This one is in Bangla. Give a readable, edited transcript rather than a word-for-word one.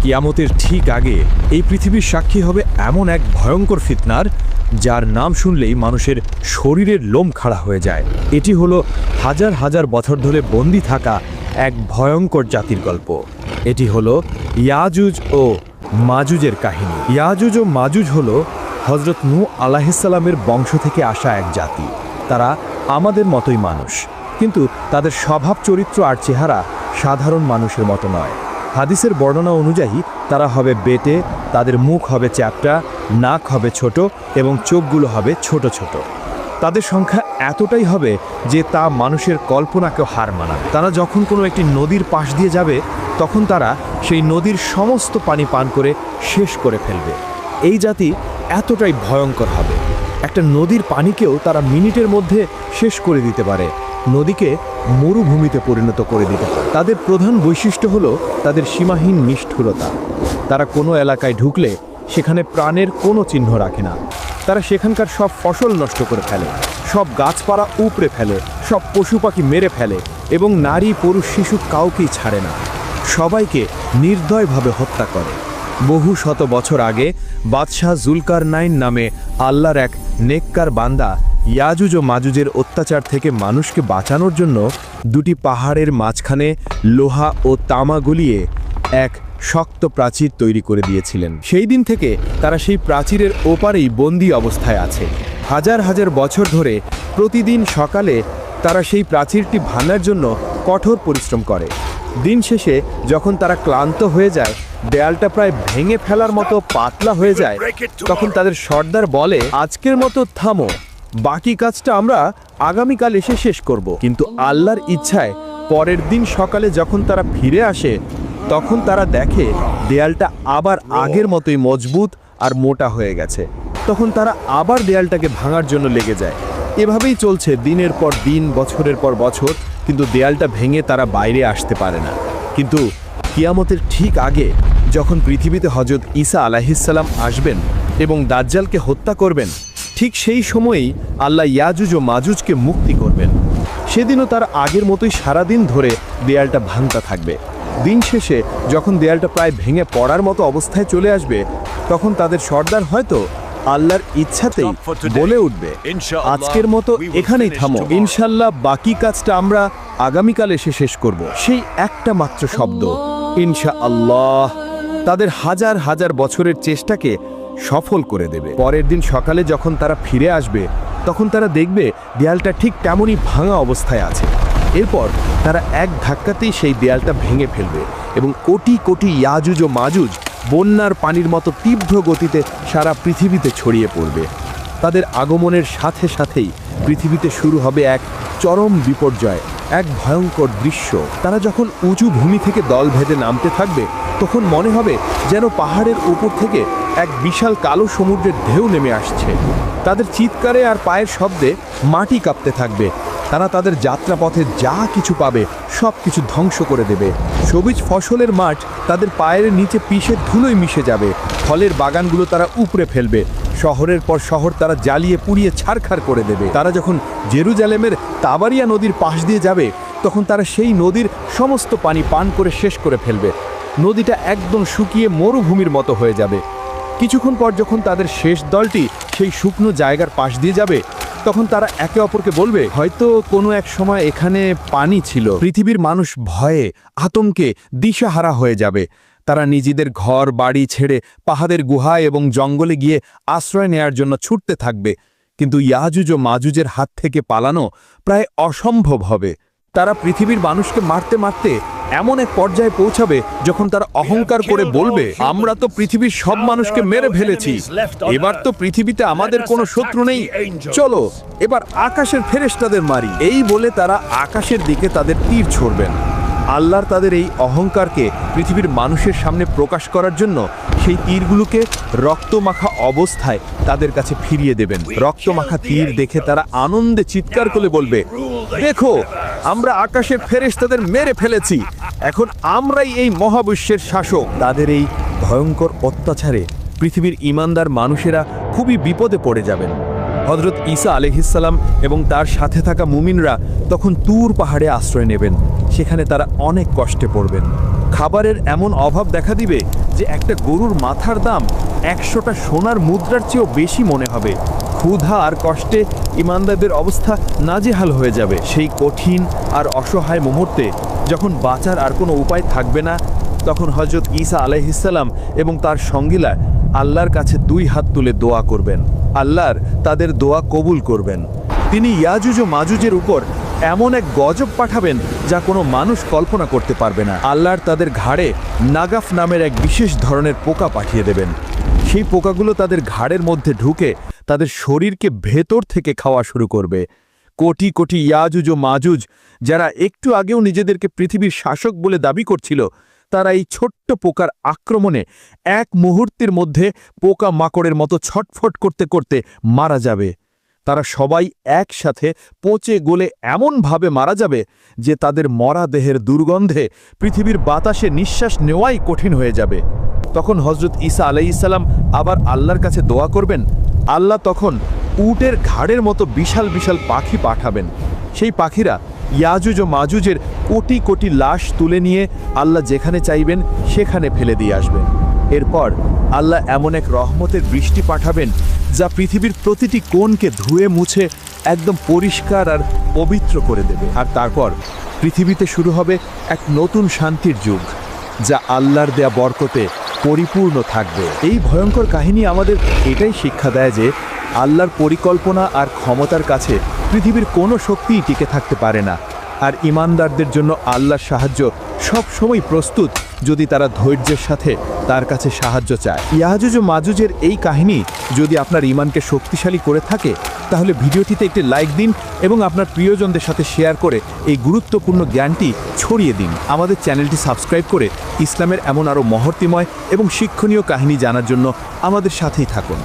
কিয়ামতের ঠিক আগে এই পৃথিবীর সাক্ষী হবে এমন এক ভয়ঙ্কর ফিতনার, যার নাম শুনলেই মানুষের শরীরের লোম খাড়া হয়ে যায়। এটি হলো হাজার হাজার বছর ধরে বন্দী থাকা এক ভয়ঙ্কর জাতির গল্প। এটি হলো ইয়াজুজ ও মাজুজের কাহিনী। ইয়াজুজ ও মাজুজ হলো হযরত নূহ আলাইহিসসালামের বংশ থেকে আসা এক জাতি। তারা আমাদের মতোই মানুষ, কিন্তু তাদের স্বভাব চরিত্র আর চেহারা সাধারণ মানুষের মতো নয়। হাদিসের বর্ণনা অনুযায়ী তারা হবে বেটে, তাদের মুখ হবে চ্যাপ্টা, নাক হবে ছোট এবং চোখগুলো হবে ছোট ছোট। তাদের সংখ্যা এতটাই হবে যে তা মানুষের কল্পনাকেও হার মানায়। তারা যখন কোনো একটি নদীর পাশ দিয়ে যাবে, তখন তারা সেই নদীর সমস্ত পানি পান করে শেষ করে ফেলবে। এই জাতি এতটাই ভয়ঙ্কর হবে, একটা নদীর পানিকেও তারা মিনিটের মধ্যে শেষ করে দিতে পারে, নদীকে মরুভূমিতে পরিণত করে দিতে পারে। তাদের প্রধান বৈশিষ্ট্য হলো তাদের সীমাহীন নিষ্ঠুরতা। তারা কোনো এলাকায় ঢুকলে সেখানে প্রাণের কোনো চিহ্ন রাখে না। তারা সেখানকার সব ফসল নষ্ট করে ফেলে, সব গাছপালা উপড়ে ফেলে, সব পশু পাখি মেরে ফেলে এবং নারী পুরুষ শিশু কাউকেই ছাড়ে না। সবাইকে নির্দয়ভাবে হত্যা করে। বহু শত বছর আগে বাদশাহ জুলকারনাইন নামে আল্লাহর এক নেককার বান্দা ইয়াজুজ ও মাজুজের অত্যাচার থেকে মানুষকে বাঁচানোর জন্য দুটি পাহাড়ের মাঝখানে লোহা ও তামা গলিয়ে এক শক্ত প্রাচীর তৈরি করে দিয়েছিলেন। সেই দিন থেকে তারা সেই প্রাচীরের ওপারেই বন্দী অবস্থায় আছে। হাজার হাজার বছর ধরে প্রতিদিন সকালে তারা সেই প্রাচীরটি ভাঙার জন্য কঠোর পরিশ্রম করে। দিন শেষে যখন তারা ক্লান্ত হয়ে যায়, দেয়ালটা প্রায় ভেঙে ফেলার মতো পাতলা হয়ে যায়, তখন তাদের সর্দার বলে, আজকের মতো থামো, বাকি কাজটা আমরা আগামীকাল এসে শেষ করব। কিন্তু আল্লাহর ইচ্ছায় পরের দিন সকালে যখন তারা ফিরে আসে, তখন তারা দেখে দেয়ালটা আবার আগের মতোই মজবুত আর মোটা হয়ে গেছে। তখন তারা আবার দেয়ালটাকে ভাঙার জন্য লেগে যায়। এভাবেই চলছে দিনের পর দিন, বছরের পর বছর, কিন্তু দেয়ালটা ভেঙে তারা বাইরে আসতে পারে না। কিন্তু কিয়ামতের ঠিক আগে যখন পৃথিবীতে হযরত ঈসা আলাইহিসসালাম আসবেন এবং দাজ্জালকে হত্যা করবেন, ঠিক সেই সময়েই আল্লাহ ইয়াজুজ ও মাজুজকে মুক্তি করবেন। সেদিনও তার আগের মতোই সারাদিন ধরে দেয়ালটা ভাঙতে থাকবে। দিন শেষে যখন দেয়ালটা প্রায় ভেঙে পড়ার মতো অবস্থায় চলে আসবে, তখন তাদের সর্দার হয়তো আল্লাহর ইচ্ছাতেই বলে উঠবে, আজকের মতো এখানেই থামো, ইনশাল্লাহ বাকি কাজটা আমরা আগামীকাল এসে শেষ করব। সেই একটা মাত্র শব্দ ইনশাআল্লাহ তাদের হাজার হাজার বছরের চেষ্টাকে সফল করে দেবে। পরের দিন সকালে যখন তারা ফিরে আসবে, তখন তারা দেখবে দেয়ালটা ঠিক তেমনই ভাঙা অবস্থায় আছে। এরপর তারা এক ধাক্কাতেই সেই দেয়ালটা ভেঙে ফেলবে এবং কোটি কোটি ইয়াজুজ ও মাজুজ বন্যার পানির মতো তীব্র গতিতে সারা পৃথিবীতে ছড়িয়ে পড়বে। তাদের আগমনের সাথে সাথেই পৃথিবীতে শুরু হবে এক চরম বিপর্যয়, এক ভয়ঙ্কর দৃশ্য। তারা যখন উঁচু ভূমি থেকে দল ভেদে নামতে থাকবে, তখন মনে হবে যেন পাহাড়ের উপর থেকে এক বিশাল কালো সমুদ্রের ঢেউ নেমে আসছে। তাদের চিৎকারে আর পায়ের শব্দে মাটি কাঁপতে থাকবে। তারা তাদের যাত্রাপথে যা কিছু পাবে সব কিছু ধ্বংস করে দেবে। সবুজ ফসলের মাঠ তাদের পায়ের নিচে পিষে ধুলোয় মিশে যাবে। ফলের বাগানগুলো তারা উপড়ে ফেলবে। শহরের পর শহর তারা জ্বালিয়ে পুড়িয়ে ছারখার করে দেবে। তারা যখন জেরুজালেমের তাবারিয়া নদীর পাশ দিয়ে যাবে, তখন তারা সেই নদীর সমস্ত পানি পান করে শেষ করে ফেলবে। নদীটা একদম শুকিয়ে মরুভূমির মতো হয়ে যাবে। কিছুক্ষণ পর যখন তাদের শেষ দলটি সেই শুকনো জায়গার পাশ দিয়ে যাবে, তখন তারা একে অপরকে বলবে, হয়তো কোনো এক সময় এখানে পানি ছিল। পৃথিবীর মানুষ ভয়ে আতঙ্কে দিশাহারা হয়ে যাবে। তারা নিজেদের ঘর বাড়ি ছেড়ে পাহাড়ের গুহায় এবং জঙ্গলে গিয়ে আশ্রয় নেয়ার জন্য ছুটতে থাকবে। কিন্তু ইয়াজুজ ও মাজুজের হাত থেকে পালানো প্রায় অসম্ভব হবে। তারা পৃথিবীর মানুষকে মারতে মারতে এমন এক পর্যায়ে পৌঁছাবে যখন তারা অহংকার করে বলবে, আমরা তো পৃথিবীর সব মানুষকে মেরে ফেলেছি, এবার তো পৃথিবীতে আমাদের কোনো শত্রু নেই, চলো এবার আকাশের ফেরেশতাদের মারি। এই বলে তারা আকাশের দিকে তাদের তীর ছুড়বেন। আল্লাহর তাদের এই অহংকারকে পৃথিবীর মানুষের সামনে প্রকাশ করার জন্য সেই তীরগুলোকে রক্তমাখা অবস্থায় তাদের কাছে ফিরিয়ে দেবেন। রক্তমাখা তীর দেখে তারা আনন্দে চিৎকার করে বলবে, দেখো আমরা আকাশের ফেরেশতাদের মেরে ফেলেছি, এখন আমরাই এই মহাবিশ্বের শাসক। তাদের এই ভয়ঙ্কর অত্যাচারে পৃথিবীর ঈমানদার মানুষেরা খুবই বিপদে পড়ে যাবেন। হযরত ঈসা আলাইহিসসালাম এবং তার সাথে থাকা মুমিনরা তখন তুর পাহাড়ে আশ্রয় নেবেন। সেখানে তারা অনেক কষ্টে পড়বেন, খাবারের এমন অভাব দেখা দিবে যে একটা গরুর মাথার দাম 100টা সোনার মুদ্রার চেয়েও বেশি মনে হবে। ক্ষুধা আর কষ্টে ইমানদারদের অবস্থা নাজেহাল হয়ে যাবে। সেই কঠিন আর অসহায় মুহূর্তে যখন বাঁচার আর কোনো উপায় থাকবে না, তখন হযরত ঈসা আলাইহিসসালাম এবং তার সঙ্গীরা আল্লাহর কাছে 2 হাত তুলে দোয়া করবেন। আল্লাহর তাদের দোয়া কবুল করবেন। তিনি ইয়াজুজ ও মাজুজের উপর এমন এক গজব পাঠাবেন যা কোনো মানুষ কল্পনা করতে পারবে না। আল্লাহর তাদের ঘাড়ে নাগাফ নামের এক বিশেষ ধরনের পোকা পাঠিয়ে দেবেন। সেই পোকাগুলো তাদের ঘাড়ের মধ্যে ঢুকে তাদের শরীরকে ভেতর থেকে খাওয়া শুরু করবে। কোটি কোটি ইয়াজুজ ও মাজুজ, যারা একটু আগেও নিজেদেরকে পৃথিবীর শাসক বলে দাবি করছিল, তারা এই ছোট্ট পোকার আক্রমণে এক মুহূর্তের মধ্যে পোকা মাকড়ের মতো ছটফট করতে করতে মারা যাবে। তারা সবাই একসাথে পচে গলে এমনভাবে মারা যাবে যে তাদের মরা দেহের দুর্গন্ধে পৃথিবীর বাতাসে নিঃশ্বাস নেওয়াই কঠিন হয়ে যাবে। তখন হযরত ঈসা আলাইহিসসালাম আবার আল্লাহর কাছে দোয়া করবেন। আল্লাহ তখন উটের ঘাড়ের মতো বিশাল বিশাল পাখি পাঠাবেন। সেই পাখিরা ইয়াজুজ ও মাজুজের কোটি কোটি লাশ তুলে নিয়ে আল্লাহ যেখানে চাইবেন সেখানে ফেলে দিয়ে আসবেন। এরপর আল্লাহ এমন এক রহমতের বৃষ্টি পাঠাবেন যা পৃথিবীর প্রতিটি কোণকে ধুয়ে মুছে একদম পরিষ্কার আর পবিত্র করে দেবে। আর তারপর পৃথিবীতে শুরু হবে এক নতুন শান্তির যুগ, যা আল্লাহর দেয়া বরকতে পরিপূর্ণ থাকবে। এই ভয়ঙ্কর কাহিনী আমাদের এটাই শিক্ষা দেয় যে আল্লাহর পরিকল্পনা আর ক্ষমতার কাছে পৃথিবীর কোনো শক্তিই টিকে থাকতে পারে না। আর ঈমানদারদের জন্য আল্লাহর সাহায্য সব সময় প্রস্তুত, যদি তারা ধৈর্যের সাথে তার কাছে সাহায্য চায়। ইয়াজুজ ও মাজুজের এই কাহিনী যদি আপনার ঈমানকে শক্তিশালী করে থাকে, তাহলে ভিডিওটিতে একটি লাইক দিন এবং আপনার প্রিয়জনদের সাথে শেয়ার করে এই গুরুত্বপূর্ণ জ্ঞানটি ছড়িয়ে দিন। আমাদের চ্যানেলটি সাবস্ক্রাইব করে ইসলামের এমন আরও মহর্তিময় এবং শিক্ষণীয় কাহিনী জানার জন্য আমাদের সাথেই থাকুন।